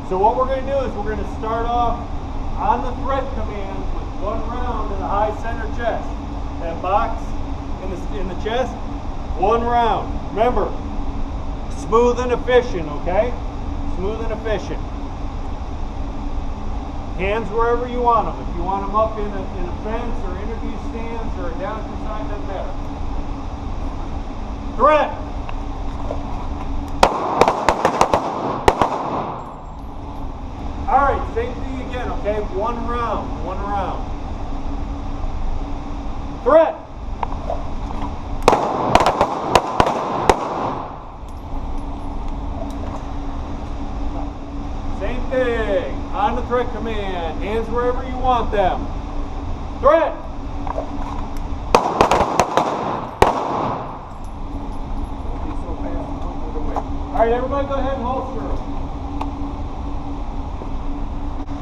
So what we're going to do is we're going to start off on the threat command with 1 round in the high center chest. That box in the chest, 1 round. Remember, smooth and efficient, okay? Smooth and efficient. Hands wherever you want them. If you want them up in a fence or interview stands or down to the side, doesn't matter. Threat. All right, same thing again, okay? 1 round, 1 round. Threat. Same thing, on the threat command, hands wherever you want them. Threat. All right, everybody go ahead and holster them.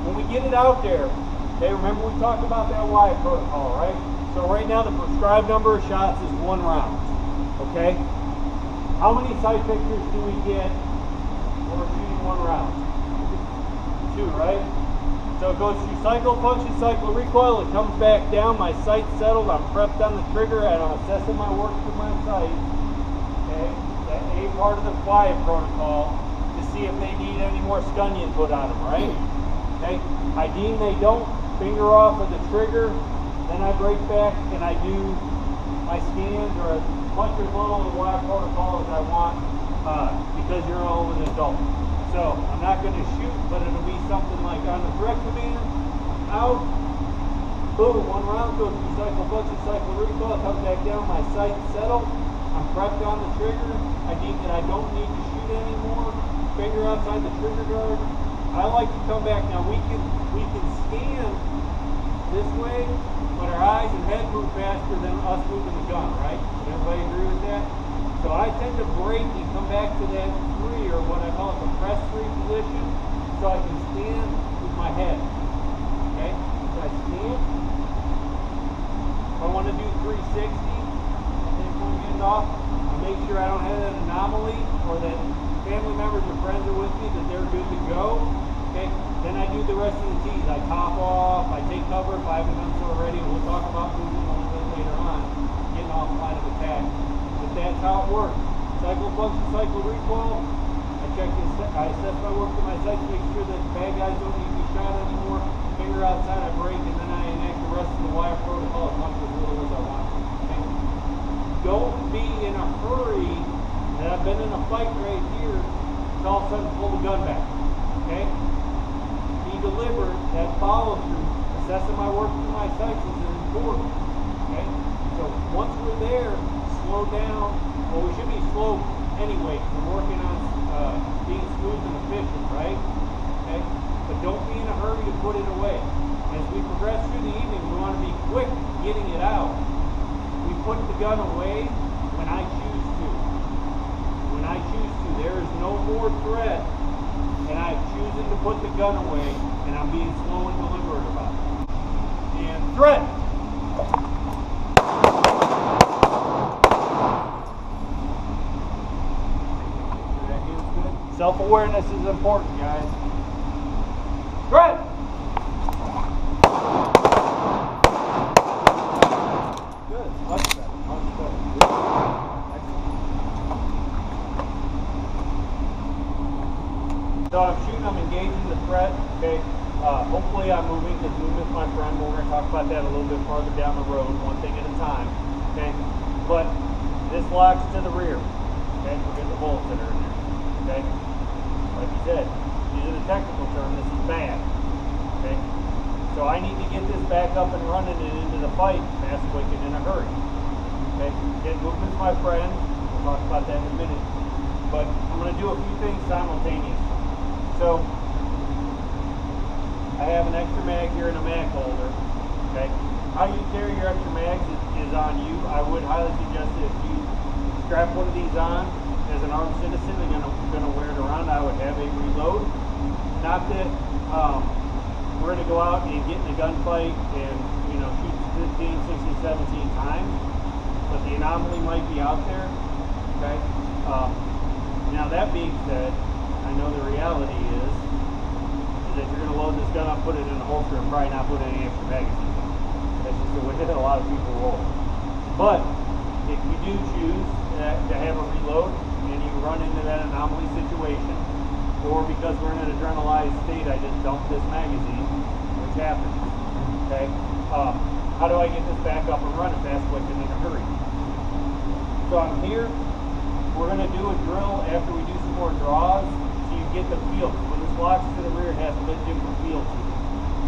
When we get it out there, okay, remember we talked about that wide protocol, right? So right now the prescribed number of shots is 1 round, okay? How many sight pictures do we get when we're shooting 1 round? 2, right? So it goes through cycle, function, cycle, recoil, it comes back down, my sight's settled, I'm prepped on the trigger, and I'm assessing my work through my sight, okay? That A part of the quiet protocol to see if they need any more scunion put on them, right? Okay, I deem they don't, finger off of the trigger, then I break back and I do my scans or as much or as little of the wire protocol as I want because you're all an adult. So I'm not going to shoot, but it'll be something like on the threat command, out, boom, 1 round, goes through cycle, function, cycle, recoil, comes back down, my sight's settled, I'm prepped on the trigger, I deem that I don't need to shoot anymore, finger outside the trigger guard. I like to come back. Now we can scan this way, but our eyes and head move faster than us moving the gun, right? Does everybody agree with that? So I tend to break and come back to that 3, or what I call a compressed 3 position, so I can scan with my head. Okay? So I scan. If I want to do 360, then when we get off, I make sure I don't have an anomaly or that family members or friends are with me, that they're good to go. Okay, then I do the rest of the T's. I top off, I take cover if I haven't done so already. We'll talk about moving a little bit later on, getting off line of attack. But that's how it works. Cycle, function, cycle, recoil. I assess my work to my sights to make sure that the bad guys don't need to be shot anymore. Finger outside, I break, and then I enact the rest of the wire protocol as much or as little as I want to. Okay? Don't be in a hurry. And I've been in a fight right here, and all of a sudden pull the gun back. Okay? Be deliberate, that follow through, assessing my work through my sights is important. Okay? So once we're there, slow down. Well, we should be slow anyway, because we're working on being smooth and efficient, right? Okay? But don't be in a hurry to put it away. As we progress through the evening, we want to be quick getting it out. We put the gun away when I choose to. When I choose to. There is no more threat, and I'm choosing to put the gun away, and I'm being slow and deliberate about it. And threat. Self-awareness is important, guys. Threat. Good. Much better. Much better. So I'm shooting, I'm engaging the threat, okay? Hopefully I'm moving, because movement's my friend. We're going to talk about that a little bit farther down the road, one thing at a time, okay? But this locks to the rear, okay? Forget the bullets that are in there, okay? Like you said, using a technical term, this is bad, okay? So I need to get this back up and running and into the fight fast, quick, and in a hurry, okay? Again, movement's my friend. We'll talk about that in a minute. But I'm going to do a few things simultaneously. So I have an extra mag here and a mag holder, okay? How you carry your extra mags is on you. I would highly suggest that if you strap one of these on as an armed citizen and going to wear it around, I would have a reload. Not that we're going to go out and get in a gunfight and, you know, shoot 15, 16, 17 times, but the anomaly might be out there, okay? Now that being said, I know the reality is put it in the holster and probably not put any extra magazine in. That's just the way that a lot of people roll. But if you do choose to have a reload and you run into that anomaly situation, or because we're in an adrenalized state, I just dumped this magazine, which happens. Okay? How do I get this back up and running fast quick and in a hurry? So I'm here. We're going to do a drill after we do some more draws, so you get the feel. When this locks to the rear, it has a bit different feel to it.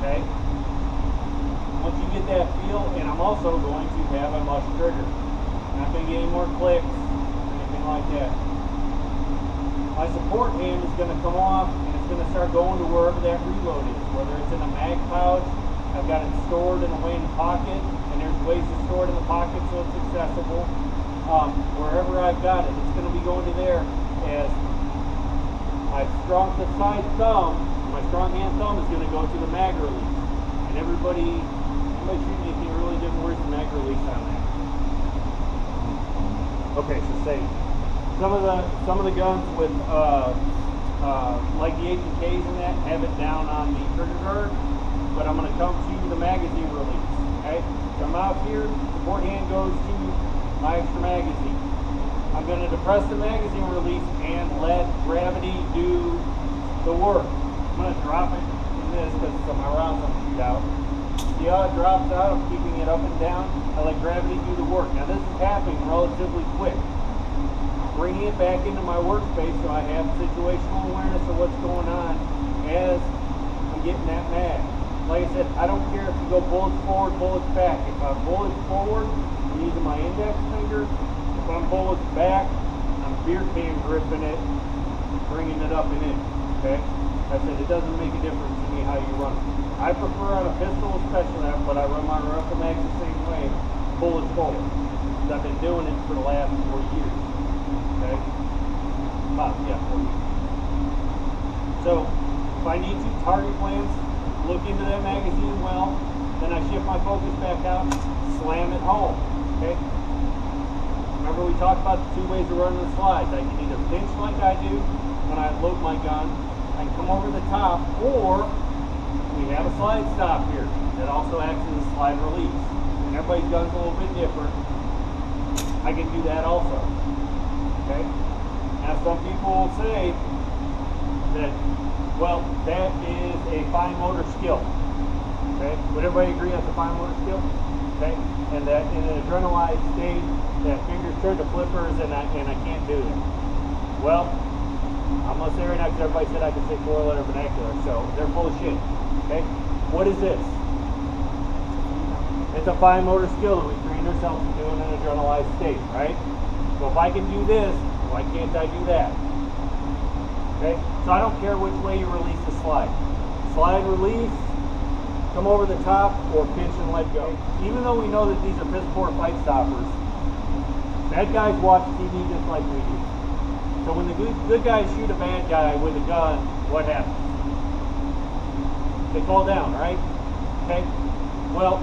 Okay? Once you get that feel, and I'm also going to have a mush trigger. Not going to get any more clicks or anything like that. My support hand is going to come off, and it's going to start going to wherever that reload is. Whether it's in a mag pouch, I've got it stored in a way in the pocket, and there's ways to store it in the pocket so it's accessible. Wherever I've got it, it's going to be going to there as my strong side thumb, my strong hand thumb is going to go to the mag release. And everybody shooting anything really different, where's the mag release on that? Okay, so say some of the guns with like the H&Ks and that have it down on the trigger guard, but I'm going to come to the magazine release. Okay, so I'm out here, support hand goes to my extra magazine. I'm going to depress the magazine release and let gravity do the work. I'm going to drop it in this because my rounds don't shoot out. See how it drops out? I'm keeping it up and down. I let gravity do the work. Now this is happening relatively quick. Bringing it back into my workspace so I have situational awareness of what's going on as I'm getting that mag. Like I said, I don't care if you go bullets forward, bullets back. If I'm bullets forward, I'm using my index finger. If I'm bullets back, I'm beer can gripping it, bringing it up and in. Okay? Like I said, it doesn't make a difference to me how you run it. I prefer on a pistol especially, but I run my rifle mags the same way, bullets forward. Because I've been doing it for the last 4 years. Okay? Yeah, 4 years. So, if I need to target plans, look into that magazine well, then I shift my focus back out, slam it home. Okay? Remember we talked about the 2 ways of running the slides. I can either pinch like I do when I load my gun, I can come over the top, or we have a slide stop here that also acts as a slide release. And everybody's gun's a little bit different. I can do that also. Okay? Now some people will say that, well, that is a fine motor skill. Okay? Would everybody agree that's a fine motor skill? Okay? And that in an adrenalized state, that fingers turn to flippers and I can't do that. Well, I'm going to say right now because everybody said I could say 4-letter vernacular, so they're full of shit. Okay? What is this? It's a fine motor skill that we trained ourselves to do in an adrenalized state, right? So if I can do this, why can't I do that? Okay? So I don't care which way you release the slide. Slide release, come over the top, or pinch and let go. Even though we know that these are piss poor fight stoppers, bad guys watch TV just like we do. So when the good guys shoot a bad guy with a gun, what happens? They fall down, right? Okay? Well,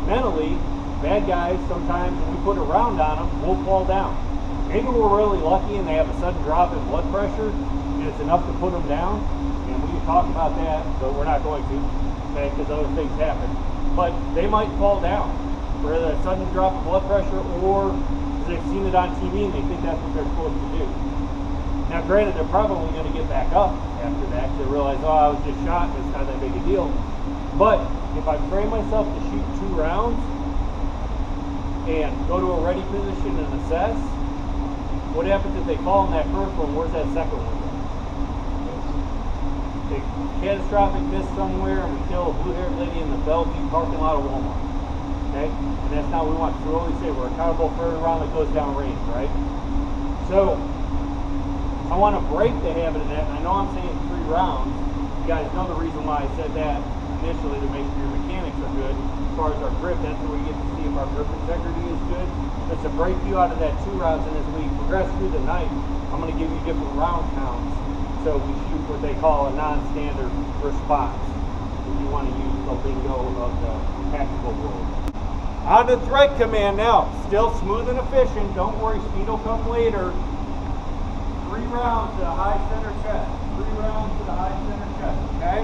mentally, bad guys, sometimes when we put a round on them, we'll fall down. Maybe we're really lucky and they have a sudden drop in blood pressure, and it's enough to put them down, and we can talk about that, but we're not going to, okay, because other things happen. But they might fall down, for either a sudden drop in blood pressure, or they've seen it on TV and they think that's what they're supposed to do. Now granted, they're probably going to get back up after that to realize, oh, I was just shot, it's not that big a deal. But if I train myself to shoot 2 rounds and go to a ready position and assess, what happens if they fall in that first one? Where's that second one going? A catastrophic miss somewhere and we kill a blue-haired lady in the Bellevue parking lot of Walmart. Okay? And that's not what we want. So we always say we're accountable for every round that goes down range, right? So I want to break the habit of that, and I know I'm saying 3 rounds. You guys know the reason why I said that initially, to make sure your mechanics are good. As far as our grip, that's where we get to see if our grip integrity is good. But to break you out of that 2 rounds, and as we progress through the night, I'm going to give you different round counts. So we shoot what they call a non-standard response. If you want to use the lingo of the tactical world. On to threat command now. Still smooth and efficient. Don't worry, speed will come later. 3 rounds to the high center chest. 3 rounds to the high center chest, okay?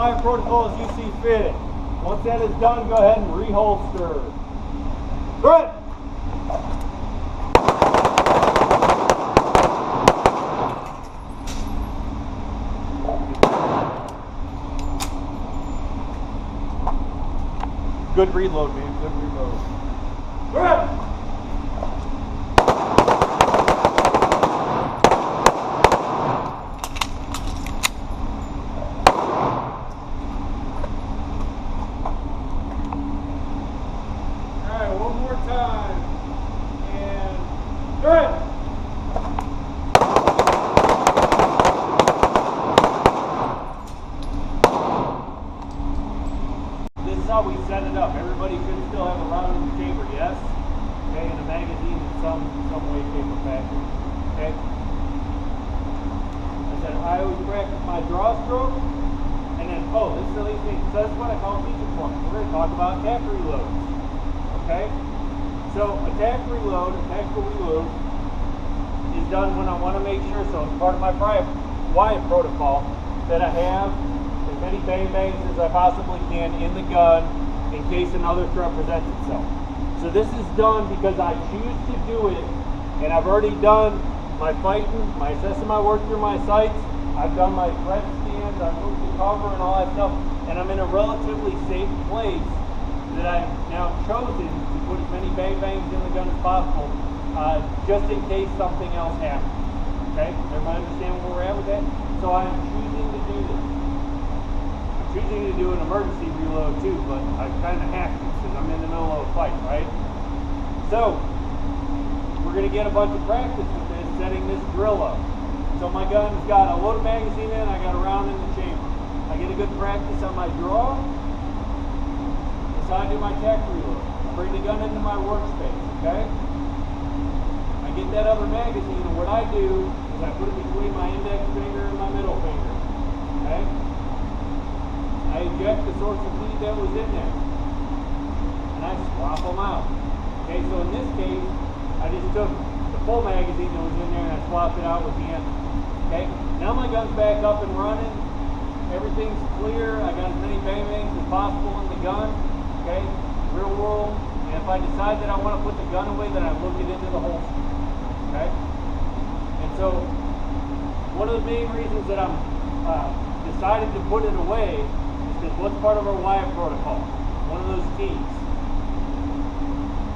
wire protocol as you see fit. Once that is done, go ahead and reholster. Threat! Good reload, man. Good reload. Threat! We set it up. Everybody should still have a round in the chamber, yes? Okay, and a magazine in some way, shape, or fashion. Okay? I said I always practice my draw stroke, and then, oh, this really thing. So that's what I call feature point. We're going to talk about attack reloads. Okay? So tactical reload is done when I want to make sure, so it's part of my wire protocol, that I have as many bang bangs as I possibly can in the gun in case another threat presents itself. So this is done because I choose to do it, and I've already done my fighting, my assessing my work through my sights, I've done my threat scans, I've moved the cover and all that stuff, and I'm in a relatively safe place that I've now chosen to put as many bang bangs in the gun as possible, just in case something else happens. Okay? Everybody understand where we're at with that? So I'm choosing to do this. Choosing to do an emergency reload too, but I kind of have to because I'm in the middle of a fight, right? So, we're going to get a bunch of practice with this, setting this drill up. So my gun's got a loaded magazine in, I got a round in the chamber. I get a good practice on my draw, decide to do my tack reload. I bring the gun into my workspace, okay? I get that other magazine, and what I do is I put it between my index finger and my middle finger, okay? I eject the source of feed that was in there, and I swap them out. Okay, so in this case, I just took the full magazine that was in there and I swapped it out with the empty. Okay, now my gun's back up and running. Everything's clear. I got as many bang bangs as possible in the gun. Okay, real world. And if I decide that I want to put the gun away, then I look it into the holster. Okay, and so one of the main reasons that I'm decided to put it away. What's part of our wire protocol? One of those keys.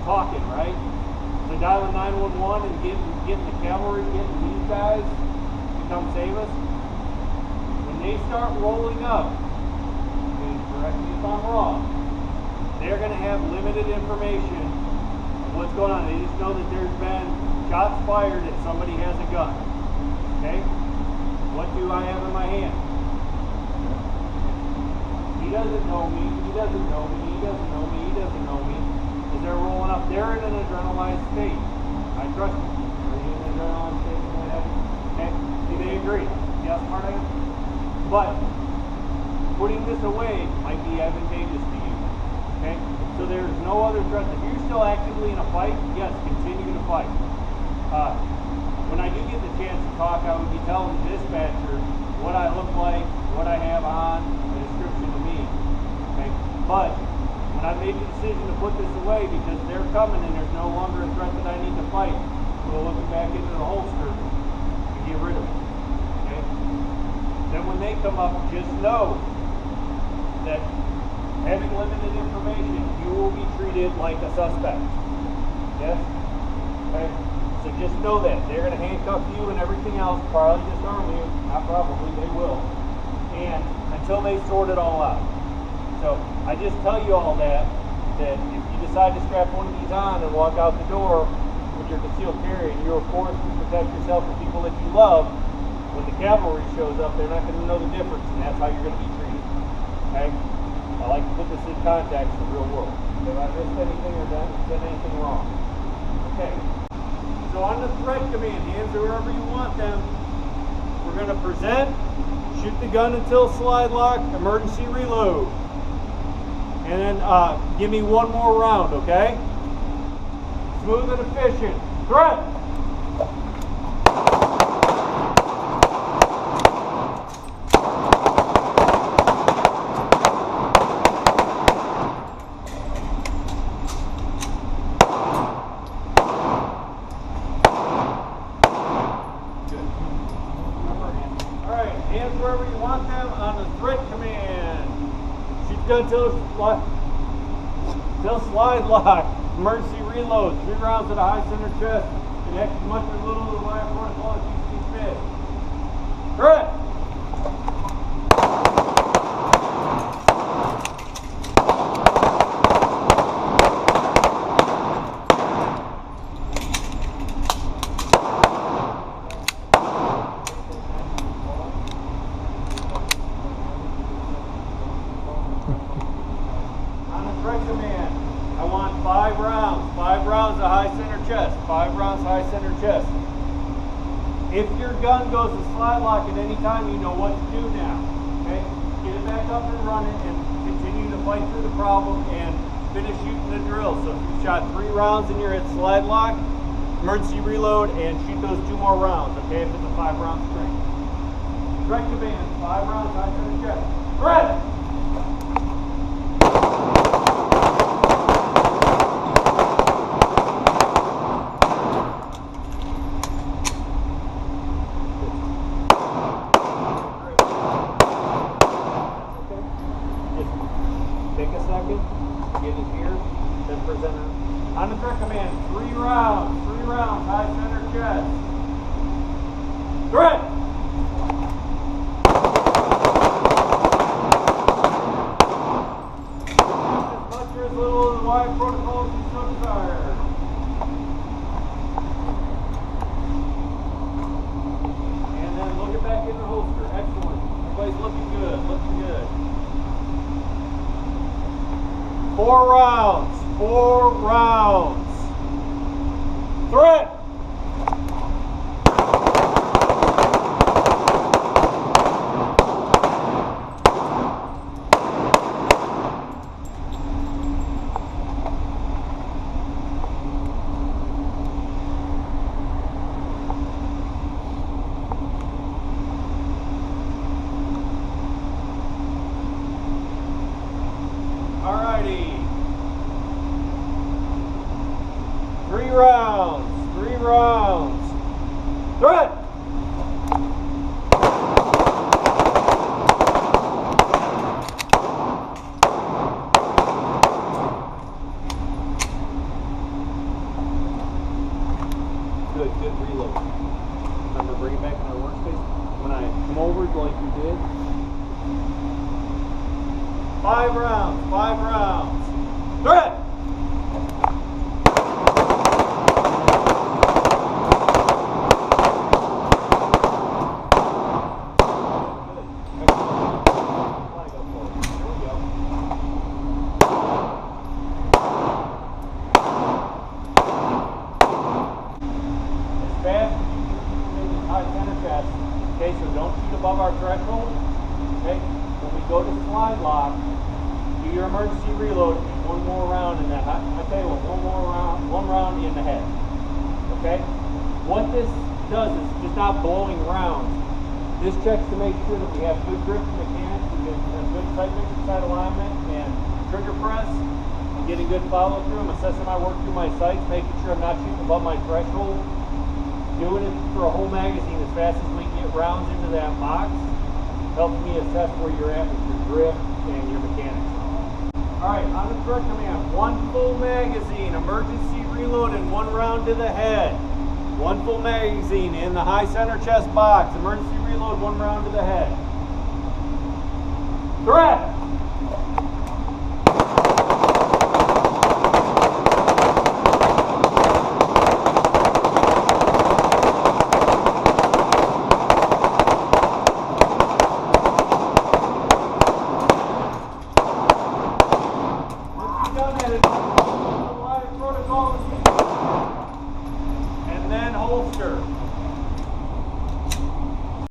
Talking, right? So dialing 911 and getting the cavalry, getting these guys to come save us. When they start rolling up, and correct me if I'm wrong, they're going to have limited information of what's going on. They just know that there's been shots fired and somebody has a gun. Okay? What do I have in my hand? He doesn't know me, he doesn't know me, he doesn't know me, he doesn't know me. As they're rolling up, they're in an adrenaline state. I trust you. Are you in an adrenaline state? Okay? Do they agree? Yes, Marta? But putting this away might be advantageous to you. Okay? So there's no other threat. If you're still actively in a fight, yes, continue to fight. When I do get the chance to talk, I would be telling the dispatcher what I look like, what I have on, a description of me. Okay? But when I made the decision to put this away because they're coming and there's no longer a threat that I need to fight, we'll look back into the holster and get rid of it. Okay? Then when they come up, just know that having limited information, you will be treated like a suspect. Yes? Okay? So just know that. They're going to handcuff you and everything else, probably disarm you. Not probably, they will. And until they sort it all out. So I just tell you all that if you decide to strap one of these on and walk out the door with your concealed carry and you're forced to protect yourself and people that you love, when the cavalry shows up, they're not going to know the difference, and that's how you're going to be treated. Okay? I like to put this in context of the real world. Have I missed anything or done anything wrong? Okay. So on the threat command, hands are wherever you want them. We're going to present, shoot the gun until slide lock, emergency reload. And then give me one more round, okay? Smooth and efficient. Threat! wherever you want them on the threat command. Shoot gun till slide lock. Emergency reload. 3 rounds at a high center chest. Connect as much or little to the wire protocol as you see fit. Threat! Command. I want 5 rounds. 5 rounds of high center chest. 5 rounds high center chest. If your gun goes to slide lock at any time, you know what to do now. Okay? Get it back up and running and continue to fight through the problem and finish shooting the drill. So if you shot 3 rounds and you're at slide lock, emergency reload and shoot those 2 more rounds. Okay? If it's a 5 round string. Direct command. 5 rounds high center chest. Threat! Take a second, get it here, then present it. On the threat command, 3 rounds, high center chest. Threat! As much or as little as the wide protocol as you so desire. And then look it back in the holster. Excellent. Everybody's looking good, looking good. 4 rounds. 4 rounds. Threat! Alrighty. 3 rounds. 3 rounds. Threat! Good reload. Remember, bring it back in our workspace. When I come over like you did. 5 rounds. 5 rounds. Threat! Okay, so don't shoot above our threshold. Okay, when we go to slide lock, do your emergency reload and 1 more round in that. I tell you what, 1 round in the head. Okay, what this does is just not blowing rounds. This checks to make sure that we have good grip and mechanics, we get a good sight picture, side alignment, and trigger press. I'm getting good follow through. I'm assessing my work through my sights, making sure I'm not shooting above my threshold. Doing it for a whole magazine as fast as we can get rounds into that box helps me assess where you're at with your grip and your mechanics. Alright, on the threat command, 1 full magazine, emergency reload and 1 round to the head. 1 full magazine in the high center chest box, emergency reload, 1 round to the head. Threat!